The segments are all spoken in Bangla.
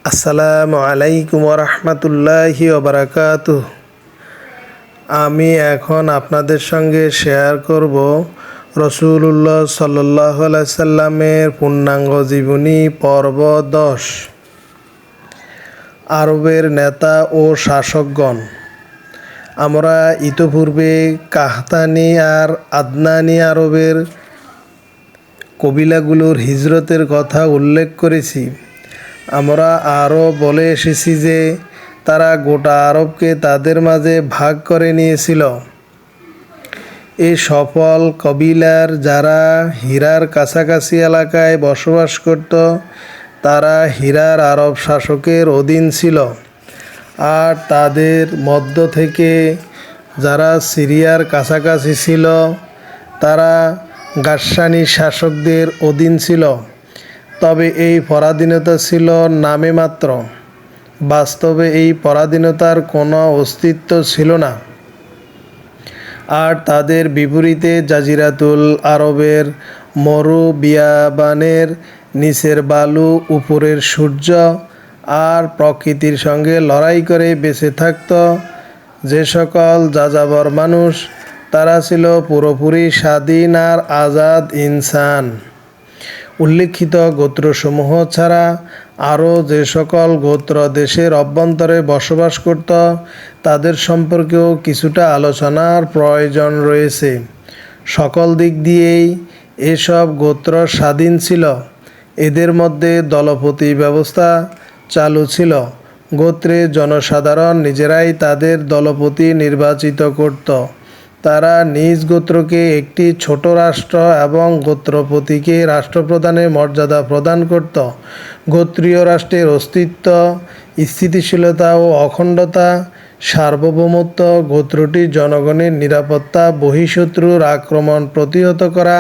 আসসালামু আলাইকুম রহমতুল্লাহি ওবরাকাতুহ। আমি এখন আপনাদের সঙ্গে শেয়ার করব রসুলুল্লাহ সাল্লাল্লাহু আলাইহি সাল্লামের পূর্ণাঙ্গ জীবনী পর্ব 10। আরবের নেতা ও শাসকগণ। আমরা ইতোপূর্বে কাহতানি আর আদনানি আরবের কবিলাগুলোর হিজরতের কথা উল্লেখ করেছি। আমরা আরও বলে এসেছি যে তারা গোটা আরবকে তাদের মাঝে ভাগ করে নিয়েছিল। এই সফল কবিলার যারা হীরার কাছাকাছি এলাকায় বসবাস করত তারা হীরার আরব শাসকের অধীন ছিল, আর তাদের মধ্য থেকে যারা সিরিয়ার কাছাকাছি ছিল তারা গাসসানি শাসকদের অধীন ছিল। তবে এই পরাধীনতা ছিল নামে মাত্র, বাস্তবে এই পরাধীনতার কোনো অস্তিত্ব ছিল না। আর তাদের বিপরীতে জাজিরাতুল আরবের মরু বিয়াবানের নিচের বালু, উপরের সূর্য আর প্রকৃতির সঙ্গে লড়াই করে বেঁচে থাকত যে সকল যাযাবর মানুষ, তারা ছিল পুরোপুরি স্বাধীন আর আজাদ ইনসান। উল্লিখিত গোত্রসমূহ ছাড়া আরও যে সকল গোত্র দেশের অভ্যন্তরে বসবাস করত তাদের সম্পর্কেও কিছুটা আলোচনার প্রয়োজন রয়েছে। সকল দিক দিয়েই এসব গোত্র স্বাধীন ছিল। এদের মধ্যে দলপতি ব্যবস্থা চালু ছিল। গোত্রে জনসাধারণ নিজেরাই তাদের দলপতি নির্বাচিত করত। তারা নিজ গোত্রকে একটি ছোট রাষ্ট্র এবং গোত্রপতিকে রাষ্ট্রপ্রধানের মর্যাদা প্রদান করত। গোত্রীয় রাষ্ট্রের অস্তিত্ব, স্থিতিশীলতা ও অখণ্ডতা, সার্বভৌমত্ব, গোত্রটির জনগণের নিরাপত্তা, বহিঃশত্রুর আক্রমণ প্রতিহত করা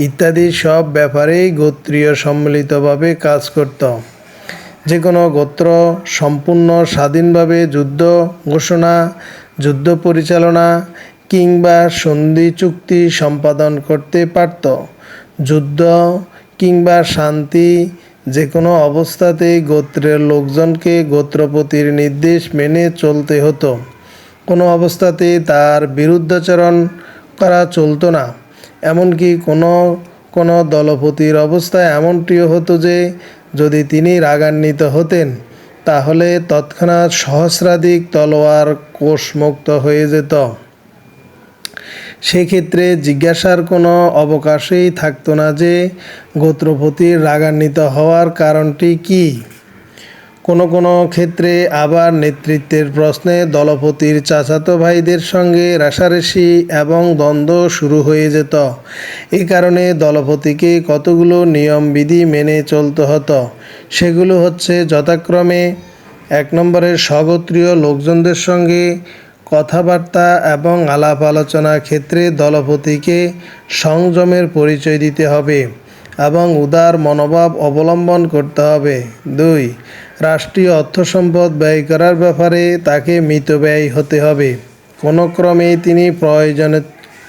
ইত্যাদি সব ব্যাপারেই গোত্রীয় সম্মিলিতভাবে কাজ করত। যে কোনো গোত্র সম্পূর্ণ স্বাধীনভাবে যুদ্ধ ঘোষণা, যুদ্ধ পরিচালনা কিংবা সন্ধি চুক্তি সম্পাদন করতে পারত। যুদ্ধ কিংবা শান্তি যে কোনো অবস্থাতেই গোত্রের লোকজনকে গোত্রপতির নির্দেশ মেনে চলতে হতো। কোনো অবস্থাতেই তার বিরুদ্ধাচরণ করা চলত না। এমনকি কোনো দলপতির অবস্থায় এমনটিও হতো যে যদি তিনি রাগান্বিত হতেন তাহলে তৎক্ষণাৎ সহস্রাধিক তলোয়ার কোষমুক্ত হয়ে যেত। সেক্ষেত্রে জিজ্ঞাসার কোনো অবকাশই থাকতো না যে গোত্রপতির রাগান্বিত হওয়ার কারণটি কী। কোনো ক্ষেত্রে আবার নেতৃত্বের প্রশ্নে দলপতির চাচাতো ভাইদের সঙ্গে রেষারেষি এবং দ্বন্দ্ব শুরু হয়ে যেত। এই কারণে দলপতিকে কতগুলো নিয়মবিধি মেনে চলতে হতো। সেগুলো হচ্ছে যথাক্রমে: 1 নম্বরে স্বগোত্রীয় লোকজনদের সঙ্গে কথাবার্তা এবং আলাপ আলোচনার ক্ষেত্রে দলপতিকে সংযমের পরিচয় দিতে হবে এবং উদার মনোভাব অবলম্বন করতে হবে। 2. রাষ্ট্রীয় অর্থসম্পদ ব্যয় করার ব্যাপারে তাকে মিতব্যয়ী হতে হবে। কোনো ক্রমেই তিনি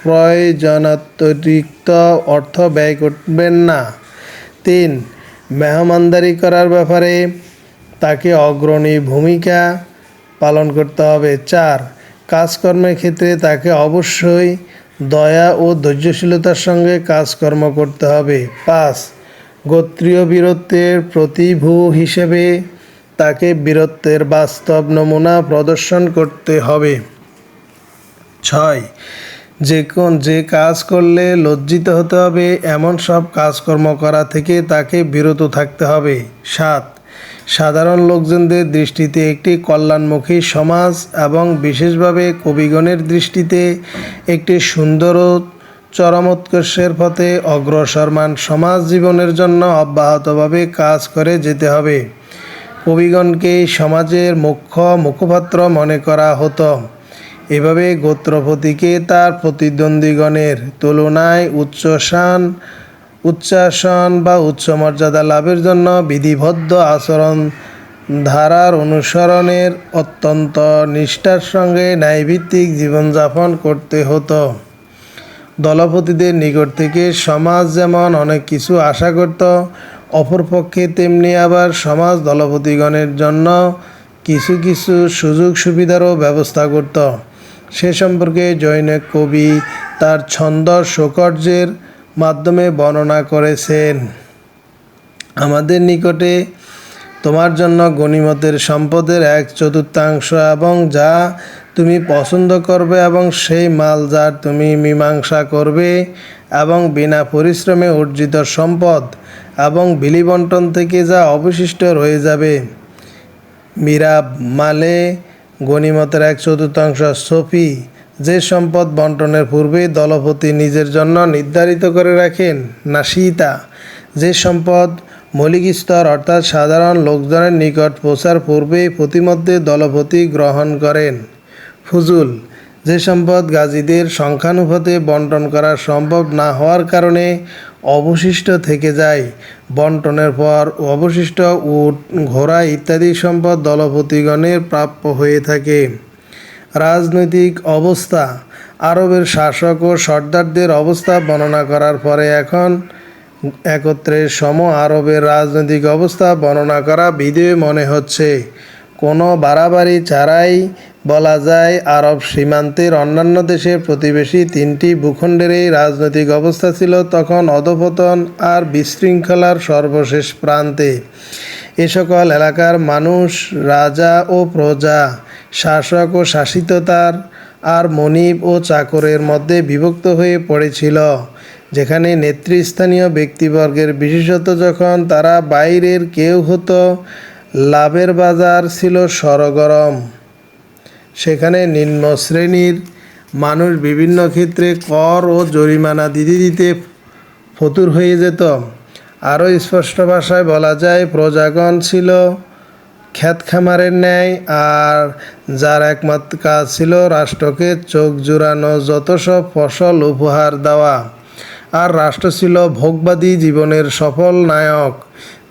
প্রয়োজনাতিরিক্ত অর্থ ব্যয় করবেন না। 3. মেহমানদারি করার ব্যাপারে তাকে অগ্রণী ভূমিকা পালন করতে হবে। 4. কাজকর্মের ক্ষেত্রে তাকে অবশ্যই দয়া ও ধৈর্যশীলতার সঙ্গে কাজকর্ম করতে হবে। 5. গোত্রীয় বীরত্বের প্রতিভূ হিসেবে তাকে বীরত্বের বাস্তব নমুনা প্রদর্শন করতে হবে। 6. যে কাজ করলে লজ্জিত হতে হবে এমন সব কাজকর্ম করা থেকে তাকে বিরত থাকতে হবে। 7. সাধারণ লোকজনদের দৃষ্টিতে একটি কল্যাণমুখী সমাজ এবং বিশেষভাবে কবিগণের দৃষ্টিতে একটি সুন্দর ও চরমোৎকর্ষের পথে অগ্রসরমান সমাজ জীবনের জন্য অব্যাহতভাবে কাজ করে যেতে হবে। কবিগণকে সমাজের মুখ্য মুখপাত্র মনে করা হতো। এভাবে গোত্রপতিকে তার প্রতিদ্বন্দ্বীগণের তুলনায় উচ্চাসন বা উচ্চ মর্যাদা লাভের জন্য বিধিবদ্ধ আচরণ ধারার অনুসরণের অত্যন্ত নিষ্ঠার সঙ্গে ন্যায়ভিত্তিক জীবনযাপন করতে হতো। দলপতিদের নিকট থেকে সমাজ যেমন অনেক কিছু আশা করত, অপরপক্ষে তেমনি আবার সমাজ দলপতিগণের জন্য কিছু কিছু সুযোগ সুবিধারও ব্যবস্থা করত। সে সম্পর্কে জনৈক কবি তার ছন্দ সৌকর্যের মাধ্যমে বর্ণনা করেছেন। আমাদের নিকটে তোমার জন্য গনিমতের সম্পদের 1/4 এবং যা তুমি পছন্দ করবে এবং সেই মাল যার তুমি মীমাংসা করবে এবং বিনা পরিশ্রমে অর্জিত সম্পদ এবং বিলি বন্টন থেকে যা অবশিষ্ট রয়ে যাবে। মিরাব মালে গনিমতের 1/4 সফি, যে সম্পদ বন্টনের পূর্বে দলপতি নিজের জন্য নির্ধারিত করে রাখেন। নাশিতা, যে সম্পদ মৌলিক স্তর অর্থাৎ সাধারণ লোকজনের নিকট পৌঁছার পূর্বে প্রতিমধ্যে দলপতি গ্রহণ করেন। ফুজুল, যে সম্পদ গাজীদের সংখ্যানুপাতে বন্টন করা সম্ভব না হওয়ার কারণে অবশিষ্ট থেকে যায়। বন্টনের পর অবশিষ্ট উট, ঘোড়া ইত্যাদি সম্পদ দলপতিগণের প্রাপ্য হয়ে থাকে। রাজনৈতিক অবস্থা, আরবের শাসক ও সর্দারদের অবস্থা বর্ণনা করার পরে এখন একত্রে সম আরবের রাজনৈতিক অবস্থা বর্ণনা করা বিধেয় মনে হচ্ছে। কোনো বাড়াবাড়ি ছাড়াই বলা যায় আরব সীমান্তের অন্যান্য দেশের প্রতিবেশী 3টি ভূখণ্ডের এই রাজনৈতিক অবস্থা ছিল তখন অধঃপতন আর বিশৃঙ্খলার সর্বশেষ প্রান্তে। এ সকল এলাকার মানুষ রাজা ও প্রজা, শাসক ও শাসিততার আর মনিব ও চাকরের মধ্যে বিভক্ত হয়ে পড়েছিল, যেখানে নেতৃস্থানীয় ব্যক্তিবর্গের বিশেষত যখন তারা বাইরের কেউ হতো, লাভের বাজার ছিল সরগরম। সেখানে নিম্ন শ্রেণীর মানুষ বিভিন্ন ক্ষেত্রে কর ও জরিমানা দিতে দিতে ফতুর হয়ে যেত। আরও স্পষ্ট ভাষায় বলা যায় প্রজাগণ ছিল ক্ষেতখামারের ন্যায়, আর যার একমাত্র কাজ ছিল রাষ্ট্রকে চোখ জুড়ানো যত সব ফসল উপহার দেওয়া। আর রাষ্ট্র ছিল ভোগবাদী জীবনের সফল নায়ক,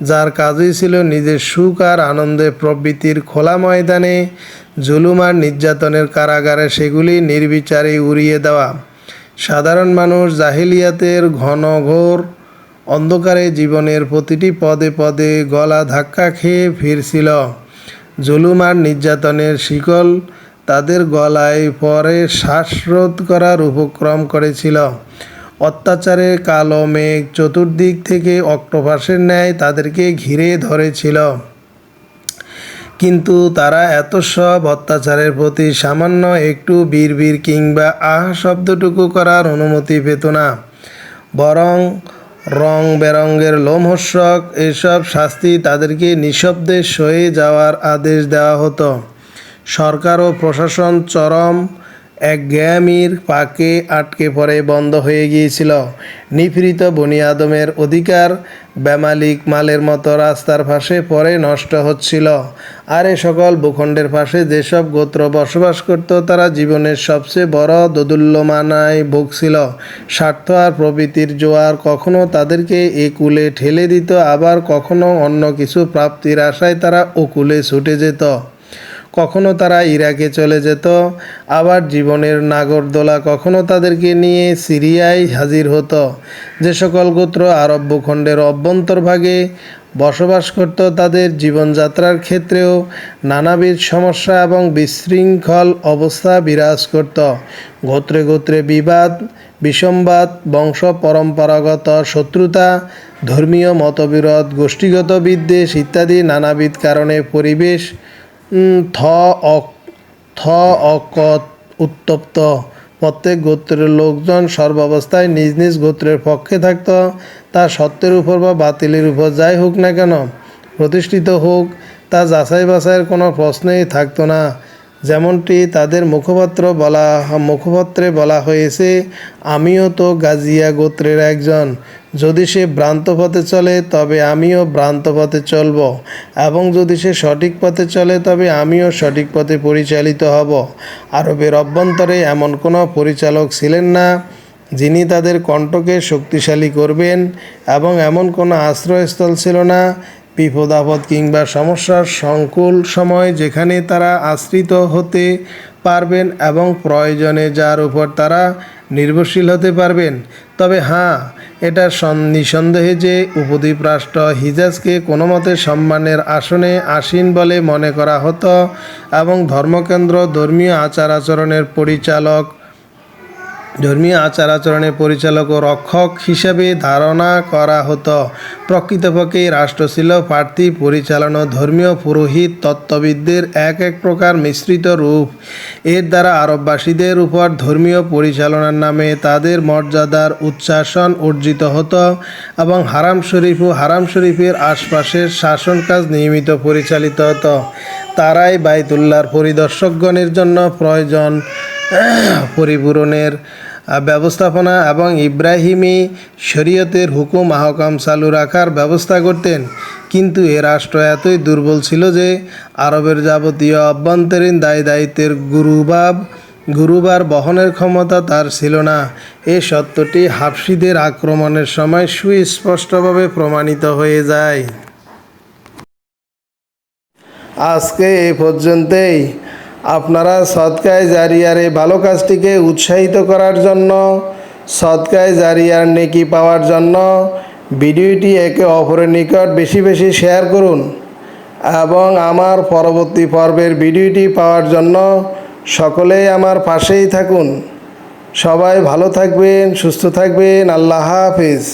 যার কাজই ছিল নিজের সুখ আর আনন্দে প্রবৃত্তির খোলা ময়দানে, জুলুম আর নির্যাতনের কারাগারে সেগুলি নির্বিচারে উড়িয়ে দেওয়া। সাধারণ মানুষ জাহিলিয়াতের ঘনঘোর অন্ধকারে জীবনের প্রতিটি পদে পদে গলা ধাক্কা খেয়ে ফিরছিল। জুলুম আর নির্যাতনের শিকল তাদের গলায় পরে শ্বাসরোধ করার উপক্রম করেছিল। অত্যাচারের কালো মেঘ চতুর্দিক থেকে অক্টোপাসের ন্যায় তাদেরকে ঘিরে ধরেছিল, কিন্তু তারা এত সব অত্যাচারের প্রতি সামান্য একটু বিড়বিড় কিংবা আহ শব্দটুকু করার অনুমতি পেত না। বরং রং বেরঙের লোমহর্ষক এসব শাস্তি তাদেরকে নিঃশব্দে সয়ে যাওয়ার আদেশ দেওয়া হতো। সরকার ও প্রশাসন চরম একঘেয়েমির পাকে আটকে পড়ে বন্ধ হয়ে গিয়েছিল। নিপীড়িত বনি আদমের অধিকার বেমালিক মালের মতো রাস্তার পাশে পড়ে নষ্ট হচ্ছিল। আর এ সকল ভূখণ্ডের পাশে যেসব গোত্র বসবাস করত তারা জীবনের সবচেয়ে বড় দোদুল্যমানায় ভুগছিল। স্বার্থ আর প্রবৃত্তির জোয়ার কখনো তাদেরকে এ কূলে ঠেলে দিত, আবার কখনো অন্য কিছু প্রাপ্তির আশায় তারা ও কূলে ছুটে যেত। কখনো তারা ইরাকে চলে যেত, আবার জীবনের নাগরদোলা কখনো তাদেরকে নিয়ে সিরিয়ায় হাজির হতো। যে সকল গোত্র আরব ভূখণ্ডের অভ্যন্তরভাগে বসবাস করত তাদের জীবনযাত্রার ক্ষেত্রেও নানাবিধ সমস্যা এবং বিশৃঙ্খল অবস্থা বিরাজ করত। গোত্রে গোত্রে বিবাদ, বিসম্বাদ, বংশ পরম্পরাগত শত্রুতা, ধর্মীয় মতবিরোধ, গোষ্ঠীগত বিদ্বেষ ইত্যাদি নানাবিধ কারণে পরিবেশ উত্তপ্ত। প্রত্যেক গোত্রের লোকজন সর্বাবস্থায় নিজ নিজ গোত্রের পক্ষে থাকত। তা সত্যের উপর বা বাতিলের উপর যাই হোক না কেন, প্রতিষ্ঠিত হোক, তা যাচাই বাছাইয়ের কোনো প্রশ্নই থাকতো না। যেমনটি তাদের মুখপত্রে বলা হয়েছে, আমিও তো গাজিয়া গোত্রের একজন, যদি সে ভ্রান্ত পথে চলে তবে আমিও ভ্রান্ত পথে চলব, এবং যদি সে সঠিক পথে চলে তবে আমিও সঠিক পথে পরিচালিত হব। আরবের অভ্যন্তরে এমন কোনো পরিচালক ছিলেন না যিনি তাদের কণ্ঠকে শক্তিশালী করবেন, এবং এমন কোনো আশ্রয়স্থল ছিল না, বিপদ আপদ কিংবা সমস্যার সংকুল সময় যেখানে তারা আশ্রিত হতে পারবেন এবং প্রয়োজনে যার উপর তারা নির্ভরশীল হতে পারবেন। তবে হ্যাঁ, এটা নিঃসন্দেহে যে উপদ্বীপ রাষ্ট্র হিজাজকে কোনো মতে সম্মানের আসনে আসীন বলে মনে করা হতো এবং ধর্মকেন্দ্র ধর্মীয় আচার আচরণের পরিচালক ও রক্ষক হিসেবে ধারণা করা হতো। প্রকৃতপক্ষে এই রাষ্ট্র ছিল প্রার্থী পরিচালনা ধর্মীয় পুরোহিত তত্ত্ববিদদের এক প্রকার মিশ্রিত রূপ। এর দ্বারা আরববাসীদের উপর ধর্মীয় পরিচালনার নামে তাদের মর্যাদার উচ্চাসন অর্জিত হতো এবং হারাম শরীফ ও হারাম শরীফের আশপাশের শাসন কাজ নিয়মিত পরিচালিত হতো। তারাই বাইতুল্লাহর পরিদর্শকগণের জন্য প্রয়োজন পরিপূরণের ব্যবস্থাপনা এবং ইব্রাহিমী শরীয়তের হুকুম আহকাম চালু রাখার ব্যবস্থা করতেন। কিন্তু এ রাষ্ট্র এতই দুর্বল ছিল যে আরবের যাবতীয় অভ্যন্তরীণ দায়িত্বের গুরুভার বহনের ক্ষমতা তার ছিল না। এই সত্যটি হাবশীদের আক্রমণের সময় সুস্পষ্টভাবে প্রমাণিত হয়ে যায়। আজকে এই পর্যন্তই। আপনারা সদকায়ে জারিয়ার এই ভালো কাজটিকে উৎসাহিত করার জন্য, সদকায়ে জারিয়ার নেকি পাওয়ার জন্য ভিডিওটি একে অপরের নিকট বেশি বেশি শেয়ার করুন এবং আমার পরবর্তী পর্বের ভিডিওটি পাওয়ার জন্য সকলেই আমার পাশেই থাকুন। সবাই ভালো থাকবেন, সুস্থ থাকবেন। আল্লাহ হাফেজ।